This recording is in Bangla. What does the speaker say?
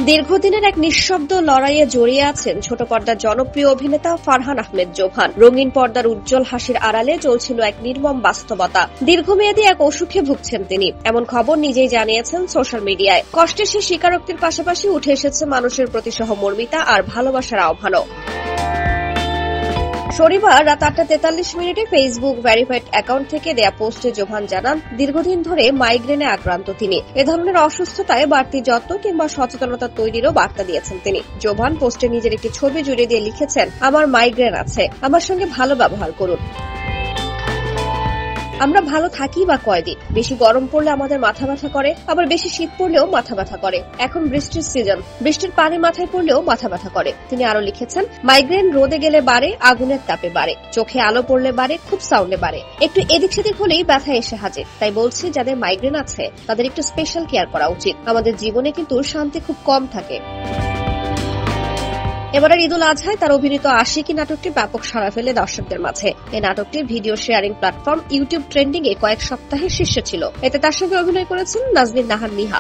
দীর্ঘদিনের এক নিঃশব্দ লড়াইয়ে জড়িয়ে আছেন ছোট পর্দার জনপ্রিয় অভিনেতা ফারহান আহমেদ জোভান। রঙিন পর্দার উজ্জ্বল হাসির আড়ালে চলছিল এক নির্মম বাস্তবতা। দীর্ঘমেয়াদী এক অসুখে ভুগছেন তিনি, এমন খবর নিজেই জানিয়েছেন সোশ্যাল মিডিয়ায়। কষ্টের সে স্বীকারোক্তির পাশাপাশি উঠে এসেছে মানুষের প্রতি সহমর্মিতা আর ভালোবাসার আহ্বানও। শনিবার রাত 8:43 ফেসবুক ভেরিফাইড অ্যাকাউন্ট থেকে দেয়া পোস্টে জোভান জানান, দীর্ঘদিন ধরে মাইগ্রেনে আক্রান্ত তিনি। এ ধরনের অসুস্থতায় বাড়তি যত্ন কিংবা সচেতনতা তৈরিরও বার্তা দিয়েছেন তিনি। জোভান পোস্টে নিজের একটি ছবি জুড়ে দিয়ে লিখেছেন, আমার মাইগ্রেন আছে, আমার সঙ্গে ভালো ব্যবহার করুন। আমরা ভালো থাকি বা কয়দিন, বেশি গরম পড়লে আমাদের মাথা ব্যথা করে, আবার বেশি শীত পড়লেও মাথা ব্যথা করে। এখন বৃষ্টির সিজন, বৃষ্টির পানি মাথায় পড়লেও মাথা ব্যথা করে। তিনি আরো লিখেছেন, মাইগ্রেন রোদে গেলে বাড়ে, আগুনের তাপে বাড়ে, চোখে আলো পড়লে বাড়ে, খুব সাউন্ডে বাড়ে, একটু এদিক সেদিক হলেই ব্যথা এসে হাজির। তাই বলছি, যাদের মাইগ্রেন আছে তাদের একটু স্পেশাল কেয়ার করা উচিত। আমাদের জীবনে কিন্তু শান্তি খুব কম থাকে। এবারের ঈদুল আজহায় তার অভিনীত আশিকি নাটকটি ব্যাপক সাড়া ফেলে দর্শকদের মাঝে। এই নাটকটির video sharing platform YouTube trending এ কয়েক সপ্তাহের শীর্ষে ছিল। এতে তার সঙ্গে অভিনয় করেছেন নাজনীন নাহার নিহা।